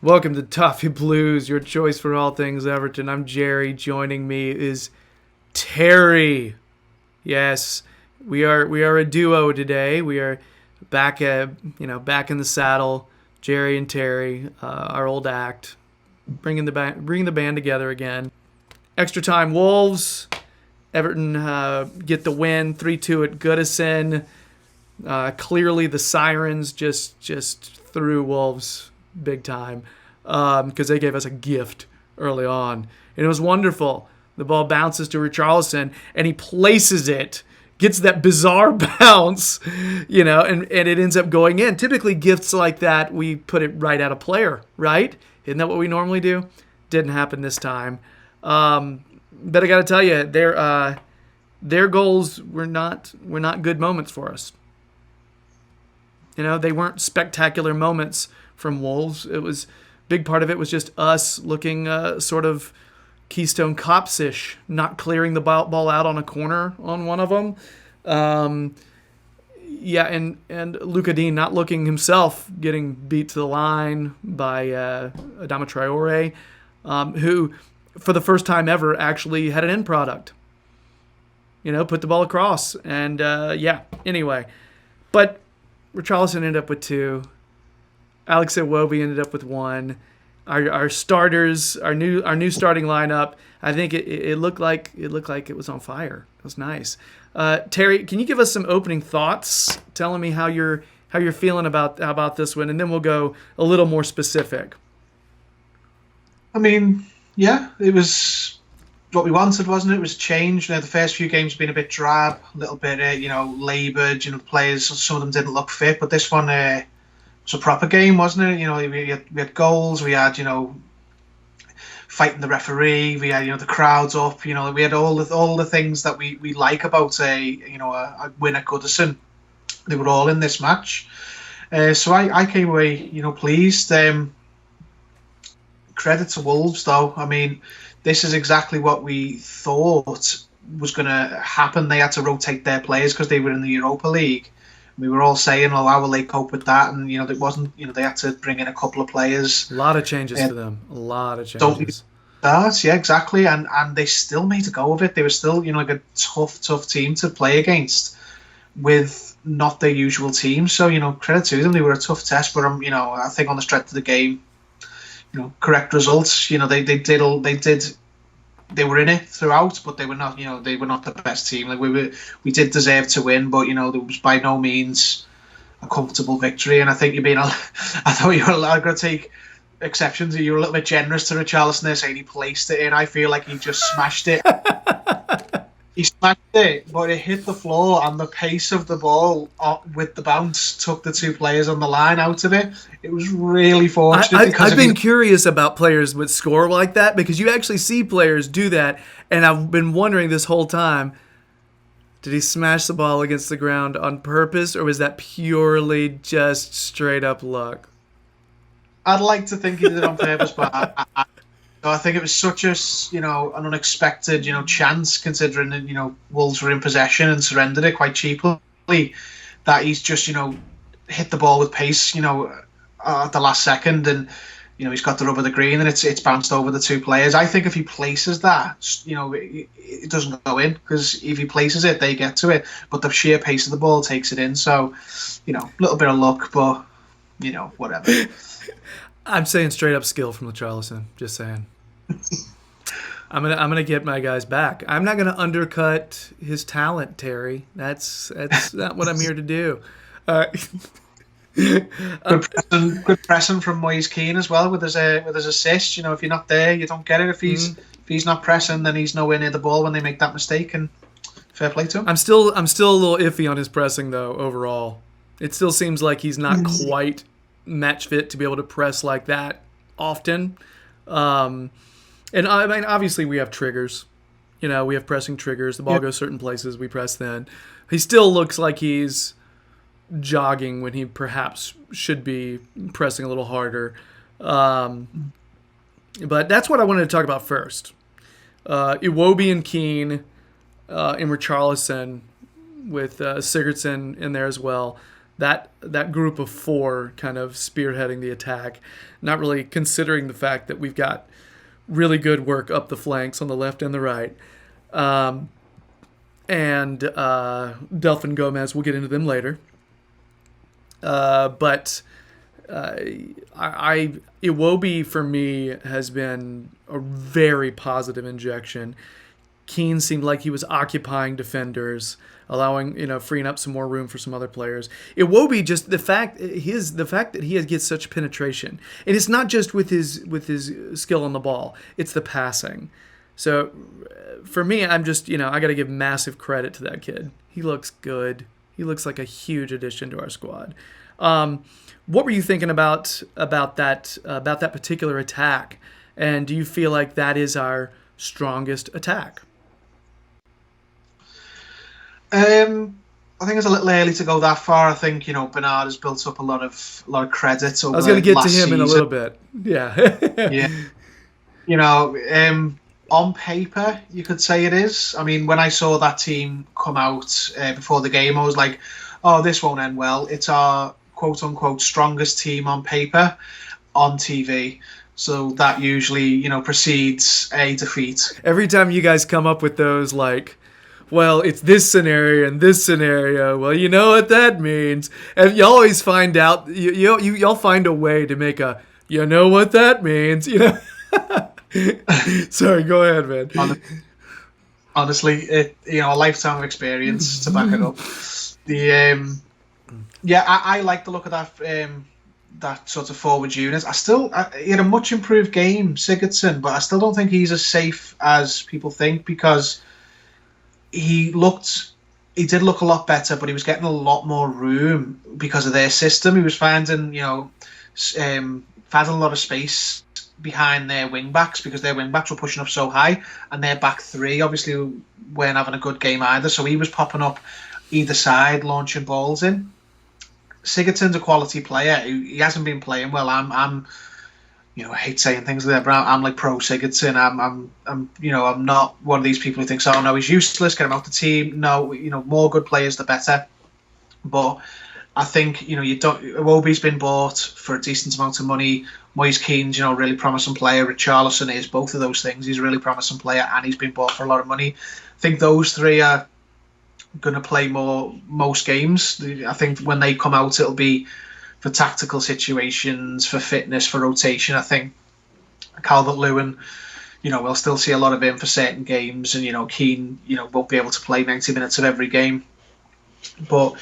Welcome to Toffee Blues, your choice for all things Everton. I'm Gerry. Joining me is Terry. Yes, we are a duo today. We are back back in the saddle. Gerry and Terry, our old act, bringing the band together again. Extra time Wolves. Everton get the win, 3-2 at Goodison. Clearly the sirens just threw Wolves big time because they gave us a gift early on. And it was wonderful. The ball bounces to Richarlison, and he places it, gets that bizarre bounce, and it ends up going in. Typically, gifts like that, we put it right at a player, right? Isn't that what we normally do? Didn't happen this time. But I got to tell you, their goals were not good moments for us. They weren't spectacular moments from Wolves. It was big part of it was just us looking sort of Keystone Cops-ish, not clearing the ball out on a corner on one of them. And Luka Digne not looking himself, getting beat to the line by Adama Traore, who for the first time ever actually had an end product. Put the ball across. And anyway. But Richarlison ended up with 2. Alex Iwobi ended up with 1. Our starters, our new starting lineup, I think it looked like it was on fire. It was nice. Terry, can you give us some opening thoughts, telling me how you're feeling about this one, and then we'll go a little more specific. I mean, yeah, it was what we wanted, wasn't it? It was change. The first few games have been a bit drab, a little bit, laboured. Players, some of them didn't look fit, but this one was a proper game, wasn't it? We had goals, we had, fighting the referee, we had, the crowds up, we had all the things that we like about a win at Goodison. They were all in this match. So I came away, pleased. Credit to Wolves, though. I mean, this is exactly what we thought was going to happen. They had to rotate their players because they were in the Europa League. We were all saying, "Oh, how will they cope with that?" And it wasn't. They had to bring in a couple of players. A lot of changes for them. A lot of changes. Yeah, exactly. And they still made a go of it. They were still, like a tough team to play against with not their usual team. So credit to them. They were a tough test, but I think on the strength of the game, correct results. They were in it throughout, but they were not. They were not the best team. Like we did deserve to win, but there was by no means a comfortable victory. And I think I thought you were allowed to take exceptions. You were a little bit generous to Richarlison there, saying he placed it in. I feel like he just smashed it. He smashed it, but it hit the floor, and the pace of the ball with the bounce took the 2 players on the line out of it. It was really fortunate. I've been curious about players with score like that, because you actually see players do that, and I've been wondering this whole time, did he smash the ball against the ground on purpose, or was that purely just straight up luck? I'd like to think he did it on purpose, but I think it was such an unexpected, chance, considering that, Wolves were in possession and surrendered it quite cheaply, that he's just, hit the ball with pace, at the last second, and, he's got the rub of the green, and it's bounced over the 2 players. I think if he places that, it doesn't go in, because if he places it, they get to it, but the sheer pace of the ball takes it in. So, a little bit of luck, but, whatever. I'm saying straight up skill from Richarlison. Just saying. I'm gonna get my guys back. I'm not gonna undercut his talent, Terry. That's not what I'm here to do. Good pressing from Moise Keane as well with his assist. If you're not there, you don't get it. If he's not pressing, then he's nowhere near the ball when they make that mistake. And fair play to him. I'm still a little iffy on his pressing though. Overall, it still seems like he's not quite match fit to be able to press like that often. And I mean, obviously we have triggers. We have pressing triggers. The ball goes certain places, we press then. He still looks like he's jogging when he perhaps should be pressing a little harder. But that's what I wanted to talk about first. Iwobi and Keane and Richarlison with Sigurdsson in there as well. that group of four kind of spearheading the attack, not really considering the fact that we've got really good work up the flanks on the left and the right. And Delphin Gomez, we'll get into them later. But Iwobi for me has been a very positive injection. Keane seemed like he was occupying defenders, allowing, freeing up some more room for some other players. Iwobi, just the fact that he gets such penetration, and it's not just with his skill on the ball, it's the passing. So for me, I'm just, I got to give massive credit to that kid. He looks good. He looks like a huge addition to our squad. What were you thinking about that particular attack? And do you feel like that is our strongest attack? I think it's a little early to go that far. I think Bernard has built up a lot of credit over. I was going to get to him season. In a little bit. Yeah. Yeah. On paper, you could say it is. I mean, when I saw that team come out before the game, I was like, "Oh, this won't end well." It's our quote unquote strongest team on paper on TV. So that usually, precedes a defeat. Every time you guys come up with those, well, it's this scenario and this scenario. Well, you know what that means. And you always find out, you'll find a way to make you know what that means, Sorry, go ahead, man. Honestly, a lifetime of experience to back it up. I like the look of that sort of forward unit. He had a much improved game, Sigurdsson, but I still don't think he's as safe as people think, because he did look a lot better, but he was getting a lot more room because of their system. He was finding a lot of space behind their wing backs, because their wing backs were pushing up so high, and their back three obviously weren't having a good game either. So he was popping up either side, launching balls in. Sigurdsson's a quality player. He hasn't been playing well. I'm I hate saying things like that, but I'm like pro Sigurdsson. I'm not one of these people who thinks, oh no, he's useless, get him out the team. No, more good players the better. But I think Iwobi's been bought for a decent amount of money. Moise Keane's really promising player. Richarlison is both of those things. He's a really promising player, and he's been bought for a lot of money. I think those three are going to play most games. I think when they come out, it'll be for tactical situations, for fitness, for rotation. I think Calvert-Lewin, we'll still see a lot of him for certain games, and Keane, won't be able to play 90 minutes of every game. But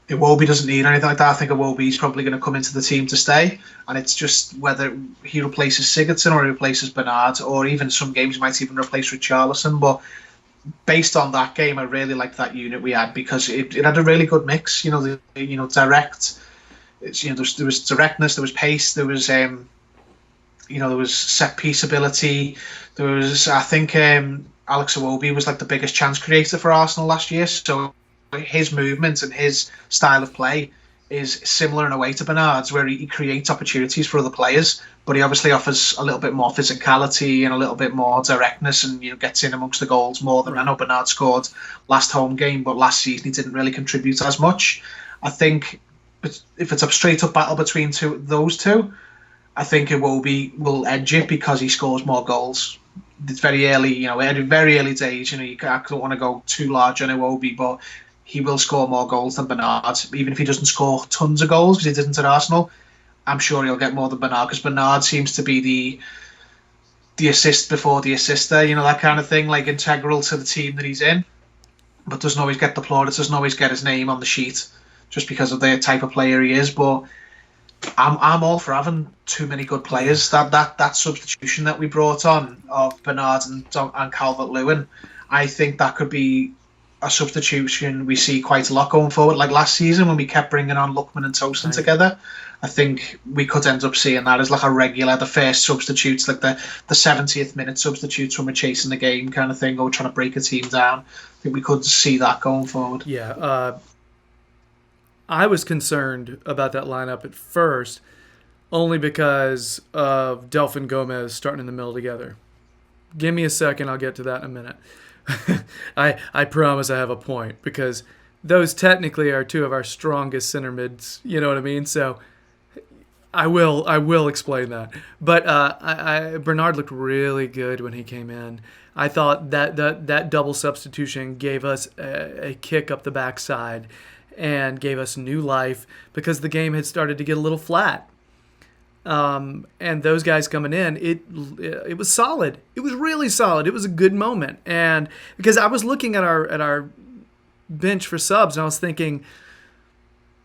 Iwobi doesn't need anything like that. I think Iwobi's probably going to come into the team to stay, and it's just whether he replaces Sigurdsson or he replaces Bernard, or even some games he might even replace Richarlison. But based on that game, I really liked that unit we had, because it had a really good mix. Direct. There was directness, there was pace, there was there was set piece ability. There was, I think, Alex Iwobi was like the biggest chance creator for Arsenal last year. So his movement and his style of play is similar in a way to Bernard's, where he creates opportunities for other players, but he obviously offers a little bit more physicality and a little bit more directness, and gets in amongst the goals more than I know Bernard scored last home game, but last season he didn't really contribute as much. I think if it's a straight up battle between those two, I think Iwobi will edge it because he scores more goals. It's very early, very early days. You don't want to go too large on Iwobi, but he will score more goals than Bernard. Even if he doesn't score tons of goals, because he didn't at Arsenal, I'm sure he'll get more than Bernard, because Bernard seems to be the assist before the assister, that kind of thing, like integral to the team that he's in, but doesn't always get the plaudits, doesn't always get his name on the sheet, just because of the type of player he is. But I'm all for having too many good players. That substitution that we brought on of Bernard and Calvert-Lewin, I think that could be a substitution we see quite a lot going forward. Like last season when we kept bringing on Lookman and Tosin together, I think we could end up seeing that as like a regular, the first substitutes, like the 70th minute substitutes when we're chasing the game kind of thing, or trying to break a team down. I think we could see that going forward. Yeah, I was concerned about that lineup at first, only because of Delphin Gomez starting in the middle together. Give me a second, I'll get to that in a minute. I promise I have a point, because those technically are two of our strongest center mids. You know what I mean? So I will explain that. But Bernard looked really good when he came in. I thought that double substitution gave us a kick up the backside and gave us new life because the game had started to get a little flat. And those guys coming in, it was solid. It was really solid. It was a good moment. And because I was looking at our bench for subs and I was thinking,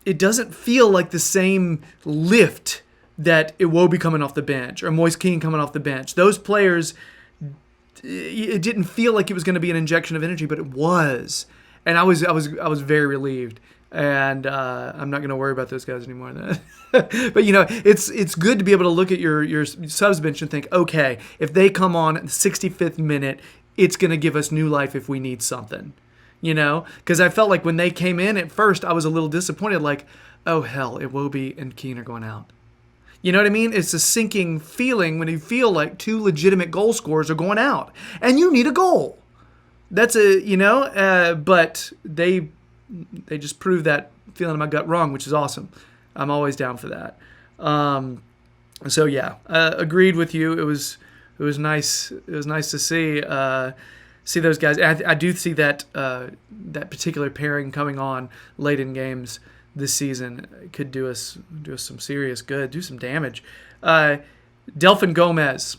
it doesn't feel like the same lift that Iwobi coming off the bench or Moise Kean coming off the bench. Those players, it didn't feel like it was going to be an injection of energy, but it was, and I was very relieved. And I'm not going to worry about those guys anymore. But it's good to be able to look at your subs bench and think, okay, if they come on at the 65th minute, it's going to give us new life if we need something. Because I felt like when they came in at first, I was a little disappointed. Like, oh hell, Iwobi and Keane are going out. You know what I mean? It's a sinking feeling when you feel like two legitimate goal scorers are going out, and you need a goal. That's but they just proved that feeling in my gut wrong, which is awesome. I'm always down for that. So yeah, agreed with you. It was nice. It was nice to see those guys. I do see that particular pairing coming on late in games this season could do us some serious good, do some damage. Delphin Gomez.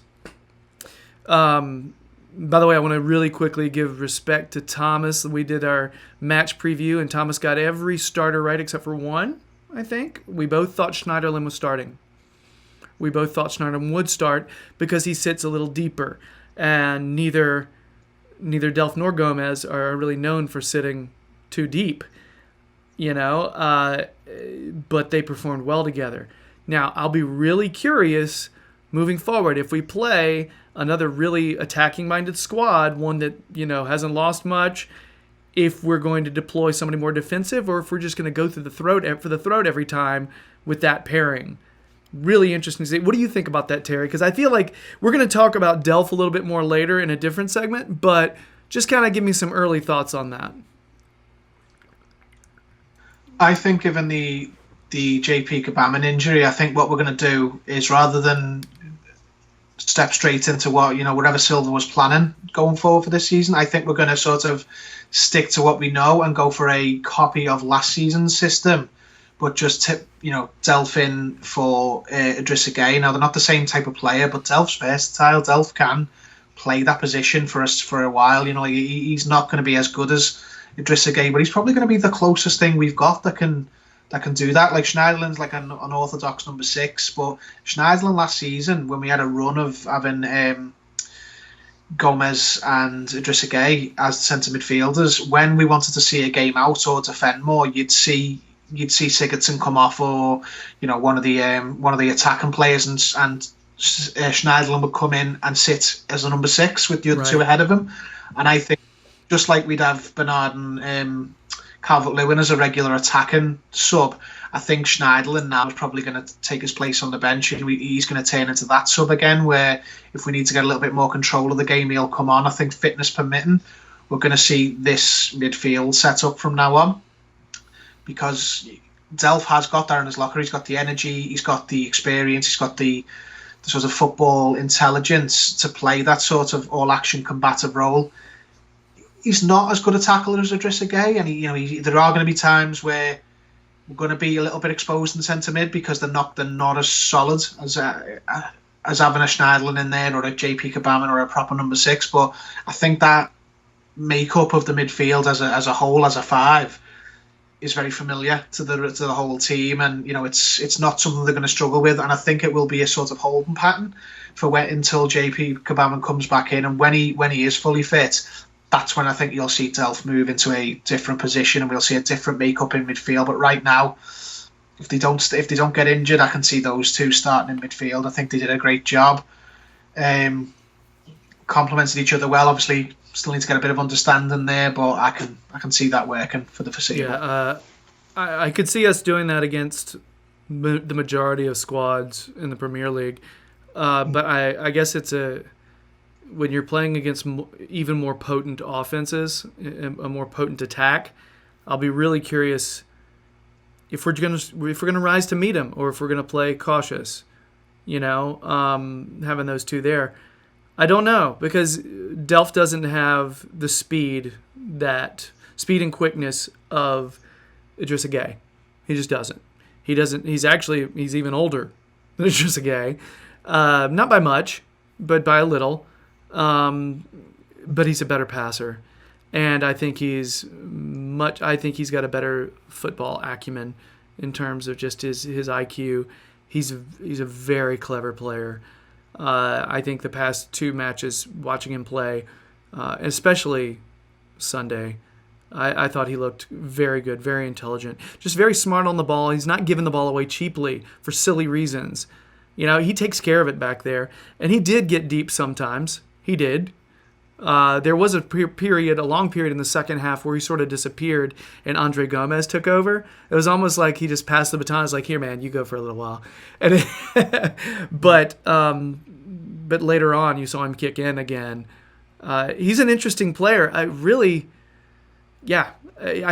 By the way, I want to really quickly give respect to Thomas. We did our match preview, and Thomas got every starter right except for one, I think. We both thought Schneiderlin was starting. We both thought Schneiderlin would start because he sits a little deeper, and neither Delph nor Gomez are really known for sitting too deep, but they performed well together. Now, I'll be really curious moving forward if we play another really attacking-minded squad, one that, hasn't lost much, if we're going to deploy somebody more defensive or if we're just going to go for the throat every time with that pairing. Really interesting to see. What do you think about that, Terry? Because I feel like we're going to talk about Delph a little bit more later in a different segment, but just kind of give me some early thoughts on that. I think given the JP Kabaman injury, I think what we're going to do is rather than step straight into whatever Silva was planning going forward for this season, I think we're going to sort of stick to what we know and go for a copy of last season's system, but just Delph in for Idrissa Gueye. Now, they're not the same type of player, but Delph's versatile. Delph can play that position for us for a while. He's not going to be as good as Idrissa Gueye, but he's probably going to be the closest thing we've got that can do that. Like Schneiderlin's like an unorthodox number 6, but Schneiderlin last season, when we had a run of having Gomez and Idrissa Gueye as centre midfielders, when we wanted to see a game out or defend more, you'd see Sigurdsson come off, or one of the attacking players, and Schneiderlin would come in and sit as a number 6 with the other two ahead of him. And I think just like we'd have Bernard and Calvert-Lewin as a regular attacking sub, I think Schneiderlin now is probably going to take his place on the bench, and he's going to turn into that sub again, where if we need to get a little bit more control of the game, he'll come on. I think fitness permitting, we're going to see this midfield set up from now on, because Delph has got that in his locker. He's got the energy, he's got the experience, he's got the sort of football intelligence to play that sort of all-action combative role. He's not as good a tackler as Idrissa Gueye, and there are going to be times where we're going to be a little bit exposed in centre mid because they're not as solid as having a Schneiderlin in there or a JP Kabaman or a proper number 6. But I think that makeup of the midfield as a whole, as a 5, is very familiar to the whole team, and it's not something they're going to struggle with. And I think it will be a sort of holding pattern for until JP Kabaman comes back in, and when he is fully fit, that's when I think you'll see Delph move into a different position, and we'll see a different makeup in midfield. But right now, if they don't get injured, I can see those two starting in midfield. I think they did a great job, complemented each other well. Obviously, still need to get a bit of understanding there, but I can see that working for the foreseeable. Yeah, I could see us doing that against the majority of squads in the Premier League, but I guess it's when you're playing against even more potent offenses, a more potent attack, I'll be really curious if we're gonna rise to meet him or if we're gonna play cautious. Having those two there, I don't know, because Delph doesn't have the speed and quickness of Idrissa Gueye. He just doesn't. He doesn't. He's even older than Idrissa Gueye, not by much, but by a little. But he's a better passer, and I think he's got a better football acumen in terms of just his IQ. He's a very clever player. I think the past two matches, watching him play, especially Sunday, I thought he looked very good, very intelligent, just very smart on the ball. He's not giving the ball away cheaply for silly reasons. He takes care of it back there, and he did get deep sometimes. He did. There was a long period in the second half where he sort of disappeared and Andre Gomez took over. It was almost like he just passed the baton. It's like, here, man, you go for a little while. And but later on, you saw him kick in again. He's an interesting player. I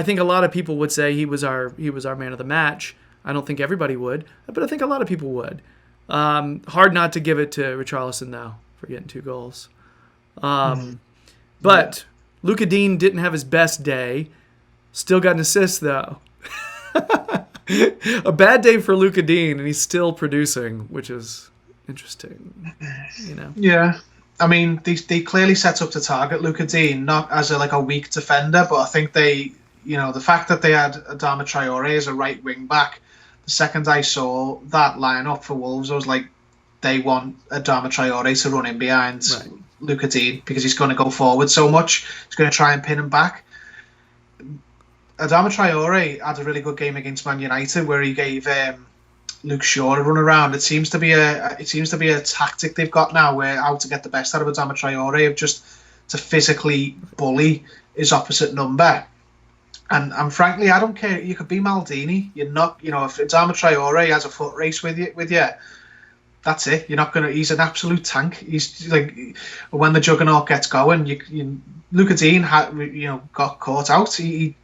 think a lot of people would say he was our man of the match. I don't think everybody would, but I think a lot of people would. Hard not to give it to Richarlison, though, for getting 2 goals. But Luca Digne didn't have his best day. Still got an assist, though. A bad day for Luca Digne, and he's still producing, which is interesting. Yeah. I mean, they clearly set up to target Luca Digne, not as a weak defender, but I think the fact that they had Adama Traore as a right wing back, the second I saw that lineup for Wolves, I was like, they want Adama Traore to run in behind Luca Digne because he's going to go forward so much. He's going to try and pin him back. Adama Traore had a really good game against Man United where he gave Luke Shaw a run around. It seems to be a tactic they've got now where how to get the best out of Adama Traore, of just to physically bully his opposite number. And frankly, I don't care. You could be Maldini. You're not. If Adama Traore has a foot race with you. That's it. You're not gonna. He's an absolute tank. He's like, when the juggernaut gets going, Luca Digne got caught out. He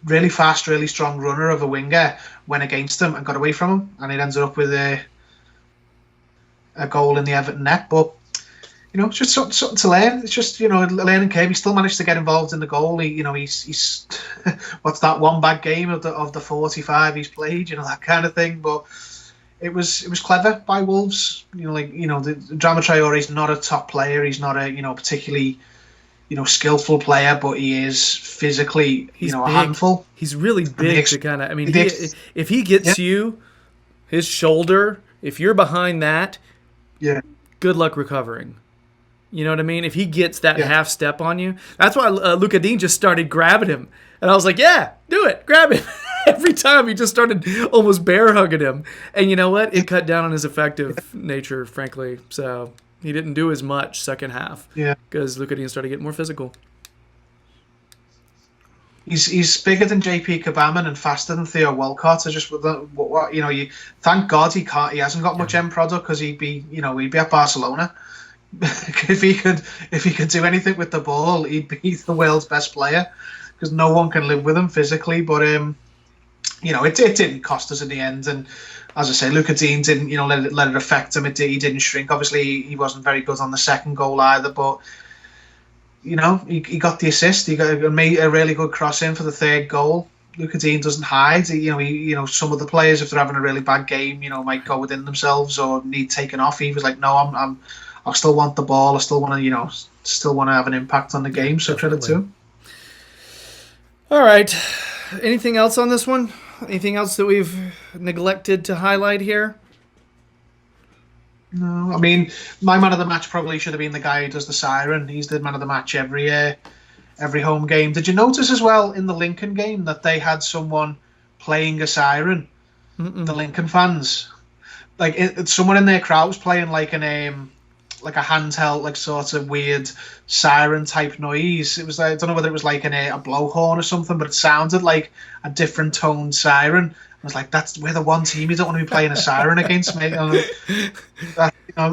really fast, really strong runner of a winger went against him and got away from him, and it ended up with a goal in the Everton net. But it's just something to learn. It's just learning curve. He still managed to get involved in the goal. He's what's that, one bad game of the 45 he's played. That kind of thing. But it was clever by Wolves. Adama Traore is not a top player. He's not a particularly skillful player, but he is physically a handful. He's really big to kind of. I mean, if he gets you, his shoulder. If you're behind that, good luck recovering. You know what I mean? If he gets that half step on you, that's why Luca Digne just started grabbing him, and I was like, yeah, do it, grab him. Every time he just started almost bear hugging him, and you know what? It cut down on his effective nature, frankly. So he didn't do as much second half. Yeah, because Luca Digne started getting more physical. He's bigger than JP Kabaman and faster than Theo Walcott. So just thank God he hasn't got much end product, because he'd be at Barcelona. if he could do anything with the ball, he'd be the world's best player, because no one can live with him physically. But it didn't cost us in the end. And as I say, Luca Digne didn't let it affect him. He didn't shrink. Obviously, he wasn't very good on the second goal either, but he got the assist. He made a really good cross in for the third goal. Luca Digne doesn't hide. Some of the players, if they're having a really bad game, might go within themselves or need taken off. He was like, no, I still want the ball. I still want to have an impact on the game. So credit to him. All right. Anything else on this one? Anything else that we've neglected to highlight here? No, I mean, my man of the match probably should have been the guy who does the siren. He's the man of the match every home game. Did you notice as well in the Lincoln game that they had someone playing a siren? The Lincoln fans, someone in their crowd was playing like a handheld, sort of weird siren type noise. It was I don't know whether it was like a blowhorn or something, but it sounded like a different toned siren. I was like, we're the one team you don't want to be playing a siren against, mate.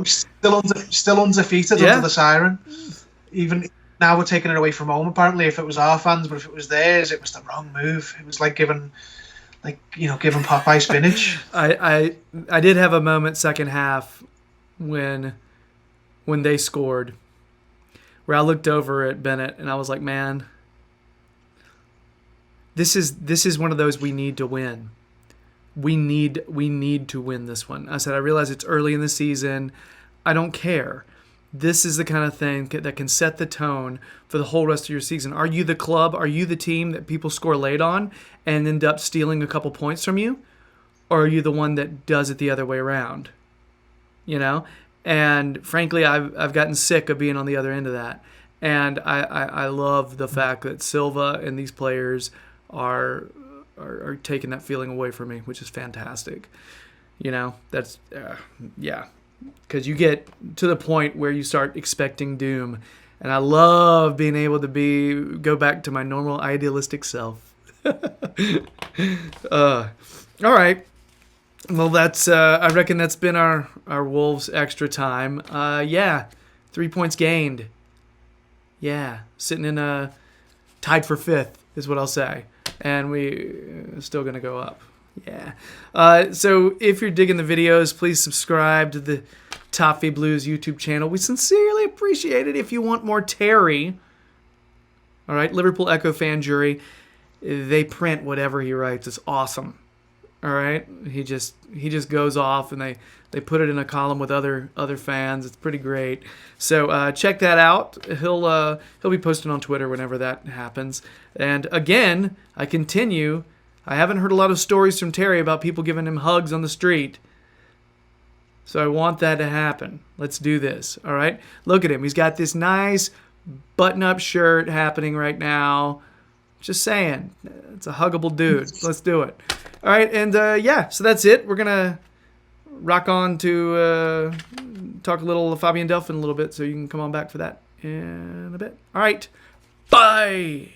Still undefeated under the siren. Even now we're taking it away from home. Apparently, if it was our fans, but if it was theirs, it was the wrong move. It was like giving Popeye spinach. I did have a moment second half when they scored where I looked over at Bennett and I was like, man, this is one of those we need to win. We need to win this one. I said, I realize it's early in the season. I don't care. This is the kind of thing that can set the tone for the whole rest of your season. Are you the club? Are you the team that people score late on and end up stealing a couple points from you? Or are you the one that does it the other way around? You know? And frankly, I've gotten sick of being on the other end of that. And I love the fact that Silva and these players are taking that feeling away from me, which is fantastic. You know, that's, yeah. Because you get to the point where you start expecting doom. And I love being able to go back to my normal idealistic self. All right. Well, that's I reckon that's been our Wolves extra time. Yeah, 3 points gained. Yeah, sitting in tied for 5th is what I'll say. And we still going to go up. Yeah. So if you're digging the videos, please subscribe to the Toffee Blues YouTube channel. We sincerely appreciate it. If you want more Terry, all right, Liverpool Echo fan jury, they print whatever he writes. It's awesome. All right, he just goes off and they put it in a column with other fans. It's pretty great. So check that out. He'll be posting on Twitter whenever that happens. And again, I continue. I haven't heard a lot of stories from Terry about people giving him hugs on the street. So I want that to happen. Let's do this. All right. Look at him. He's got this nice button-up shirt happening right now. Just saying. It's a huggable dude. Let's do it. All right. And yeah, so that's it. We're going to rock on to talk a little Fabian Delphin a little bit, so you can come on back for that in a bit. All right. Bye.